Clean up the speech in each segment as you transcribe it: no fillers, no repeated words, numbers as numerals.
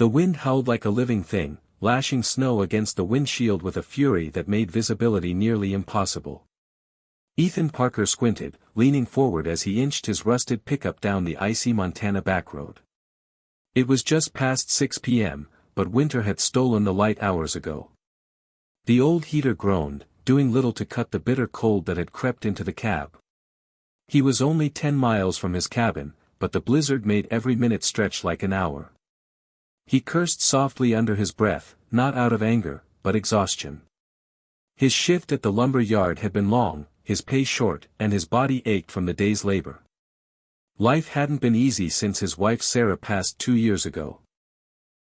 The wind howled like a living thing, lashing snow against the windshield with a fury that made visibility nearly impossible. Ethan Parker squinted, leaning forward as he inched his rusted pickup down the icy Montana backroad. It was just past 6 p.m., but winter had stolen the light hours ago. The old heater groaned, doing little to cut the bitter cold that had crept into the cab. He was only 10 miles from his cabin, but the blizzard made every minute stretch like an hour. He cursed softly under his breath, not out of anger, but exhaustion. His shift at the lumber yard had been long, his pay short, and his body ached from the day's labor. Life hadn't been easy since his wife Sarah passed 2 years ago.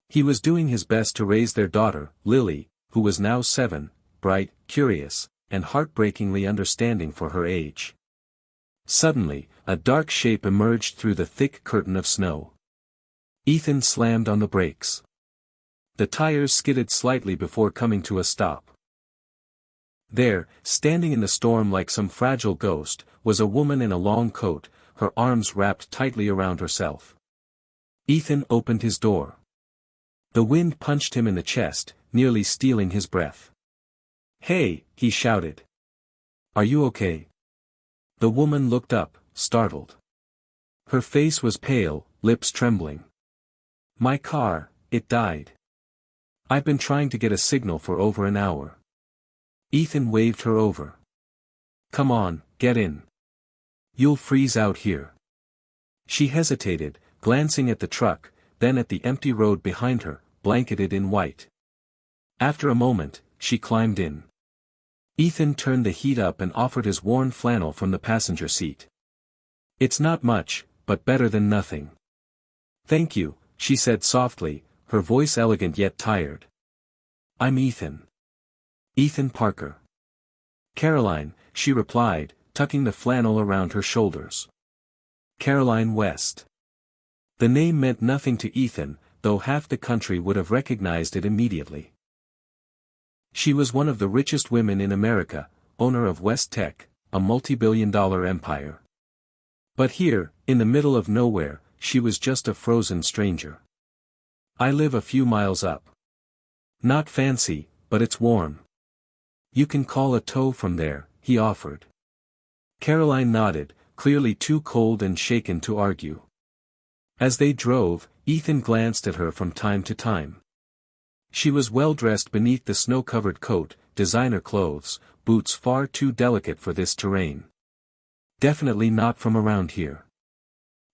He was doing his best to raise their daughter, Lily, who was now 7, bright, curious, and heartbreakingly understanding for her age. Suddenly, a dark shape emerged through the thick curtain of snow. Ethan slammed on the brakes. The tires skidded slightly before coming to a stop. There, standing in the storm like some fragile ghost, was a woman in a long coat, her arms wrapped tightly around herself. Ethan opened his door. The wind punched him in the chest, nearly stealing his breath. "Hey," he shouted. "Are you okay?" The woman looked up, startled. Her face was pale, lips trembling. "My car, it died. I've been trying to get a signal for over an hour." Ethan waved her over. "Come on, get in. You'll freeze out here." She hesitated, glancing at the truck, then at the empty road behind her, blanketed in white. After a moment, she climbed in. Ethan turned the heat up and offered his worn flannel from the passenger seat. "It's not much, but better than nothing." "Thank you," she said softly, her voice elegant yet tired. "I'm Ethan. Ethan Parker." "Caroline," she replied, tucking the flannel around her shoulders. "Caroline West." The name meant nothing to Ethan, though half the country would have recognized it immediately. She was one of the richest women in America, owner of West Tech, a multi-billion-dollar empire. But here, in the middle of nowhere, she was just a frozen stranger. "I live a few miles up. Not fancy, but it's warm. You can call a tow from there," he offered. Caroline nodded, clearly too cold and shaken to argue. As they drove, Ethan glanced at her from time to time. She was well dressed beneath the snow-covered coat, designer clothes, boots far too delicate for this terrain. Definitely not from around here.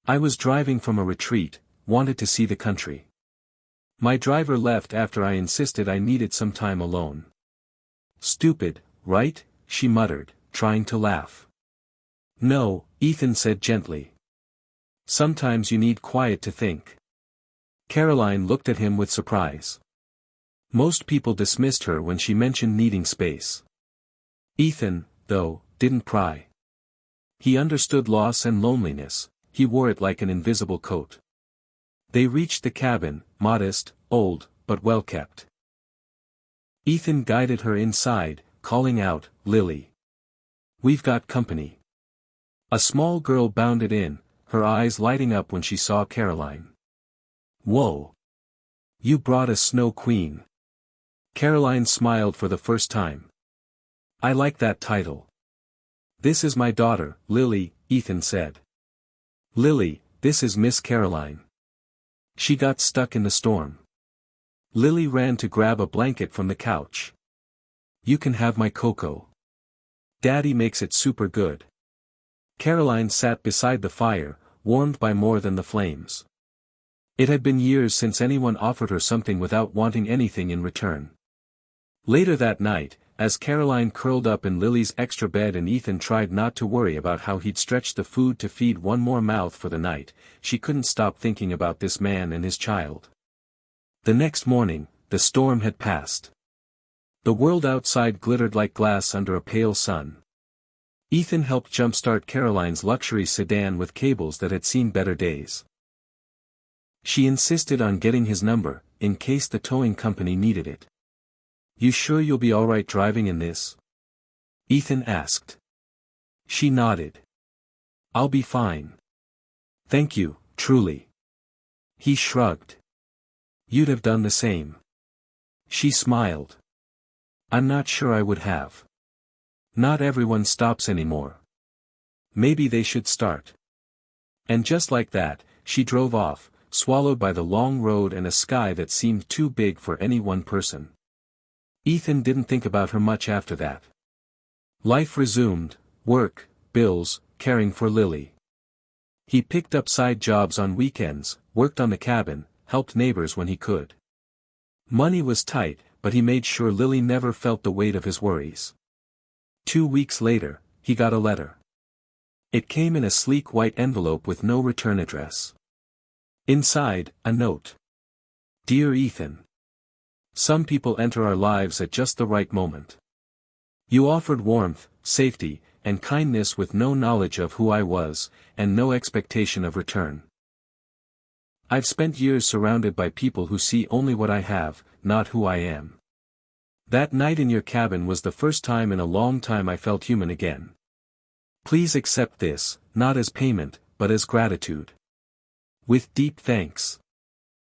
"I was driving from a retreat, wanted to see the country. My driver left after I insisted I needed some time alone." "Stupid, right?" she muttered, trying to laugh. "No," Ethan said gently. "Sometimes you need quiet to think." Caroline looked at him with surprise. Most people dismissed her when she mentioned needing space. Ethan, though, didn't pry. He understood loss and loneliness, he wore it like an invisible coat. They reached the cabin, modest, old, but well kept. Ethan guided her inside, calling out, "Lily. We've got company." A small girl bounded in, her eyes lighting up when she saw Caroline. "Whoa! You brought a snow queen." Caroline smiled for the first time. "I like that title." "This is my daughter, Lily," Ethan said. "Lily, this is Miss Caroline. She got stuck in the storm." Lily ran to grab a blanket from the couch. "You can have my cocoa. Daddy makes it super good." Caroline sat beside the fire, warmed by more than the flames. It had been years since anyone offered her something without wanting anything in return. Later that night, as Caroline curled up in Lily's extra bed and Ethan tried not to worry about how he'd stretched the food to feed one more mouth for the night, she couldn't stop thinking about this man and his child. The next morning, the storm had passed. The world outside glittered like glass under a pale sun. Ethan helped jumpstart Caroline's luxury sedan with cables that had seen better days. She insisted on getting his number, in case the towing company needed it. "You sure you'll be alright driving in this?" Ethan asked. She nodded. "I'll be fine. Thank you, truly." He shrugged. You'd have done the same. She smiled. I'm not sure I would have. Not everyone stops anymore. Maybe they should start. And just like that, she drove off, swallowed by the long road and a sky that seemed too big for any one person. Ethan didn't think about her much after that. Life resumed, work, bills, caring for Lily. He picked up side jobs on weekends, worked on the cabin, helped neighbors when he could. Money was tight, but he made sure Lily never felt the weight of his worries. 2 weeks later, he got a letter. It came in a sleek white envelope with no return address. Inside, a note. Dear Ethan. Some people enter our lives at just the right moment. You offered warmth, safety, and kindness with no knowledge of who I was, and no expectation of return. I've spent years surrounded by people who see only what I have, not who I am. That night in your cabin was the first time in a long time I felt human again. Please accept this, not as payment, but as gratitude. With deep thanks.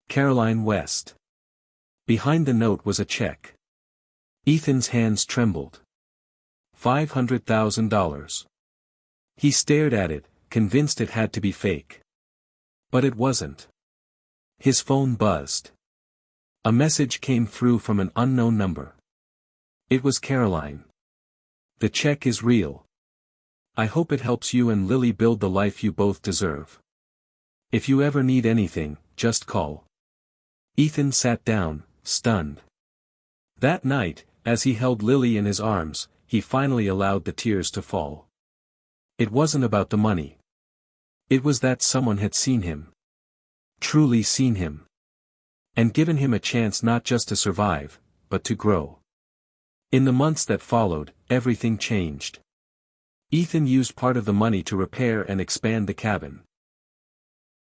Caroline West. Behind the note was a check. Ethan's hands trembled. $500,000. He stared at it, convinced it had to be fake. But it wasn't. His phone buzzed. A message came through from an unknown number. It was Caroline. The check is real. I hope it helps you and Lily build the life you both deserve. If you ever need anything, just call. Ethan sat down, stunned. That night, as he held Lily in his arms, he finally allowed the tears to fall. It wasn't about the money. It was that someone had seen him. Truly seen him. And given him a chance not just to survive, but to grow. In the months that followed, everything changed. Ethan used part of the money to repair and expand the cabin.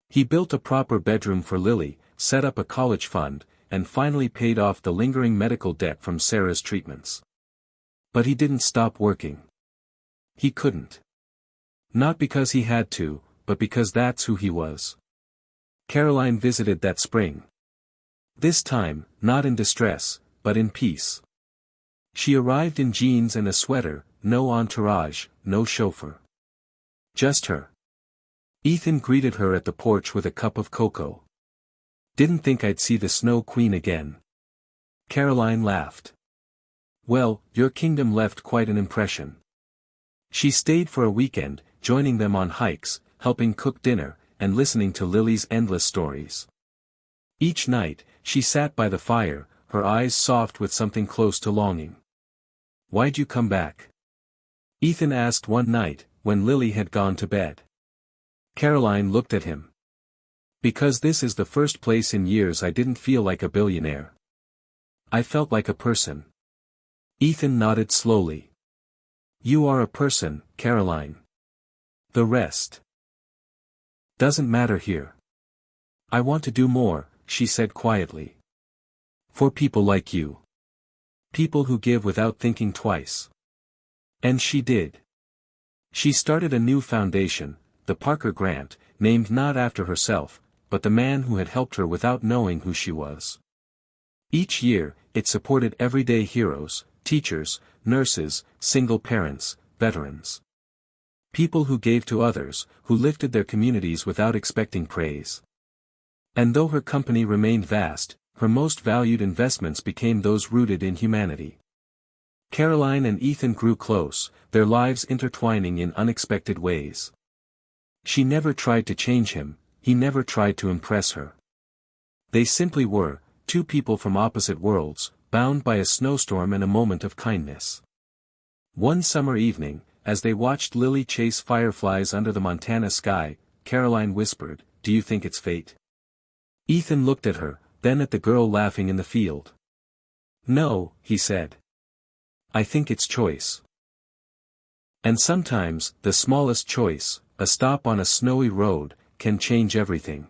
He built a proper bedroom for Lily, set up a college fund, and finally paid off the lingering medical debt from Sarah's treatments. But he didn't stop working. He couldn't. Not because he had to, but because that's who he was. Caroline visited that spring. This time, not in distress, but in peace. She arrived in jeans and a sweater, no entourage, no chauffeur. Just her. Ethan greeted her at the porch with a cup of cocoa. Didn't think I'd see the Snow Queen again. Caroline laughed. Well, your kingdom left quite an impression. She stayed for a weekend, joining them on hikes, helping cook dinner, and listening to Lily's endless stories. Each night, she sat by the fire, her eyes soft with something close to longing. Why'd you come back? Ethan asked one night, when Lily had gone to bed. Caroline looked at him. Because this is the first place in years I didn't feel like a billionaire. I felt like a person. Ethan nodded slowly. You are a person, Caroline. The rest doesn't matter here. I want to do more, she said quietly. For people like you. People who give without thinking twice. And she did. She started a new foundation, the Parker Grant, named not after herself, but the man who had helped her without knowing who she was. Each year, it supported everyday heroes, teachers, nurses, single parents, veterans. People who gave to others, who lifted their communities without expecting praise. And though her company remained vast, her most valued investments became those rooted in humanity. Caroline and Ethan grew close, their lives intertwining in unexpected ways. She never tried to change him, he never tried to impress her. They simply were, two people from opposite worlds, bound by a snowstorm and a moment of kindness. One summer evening, as they watched Lily chase fireflies under the Montana sky, Caroline whispered, "Do you think it's fate?" Ethan looked at her, then at the girl laughing in the field. "No," he said. "I think it's choice. And sometimes, the smallest choice, a stop on a snowy road, can change everything."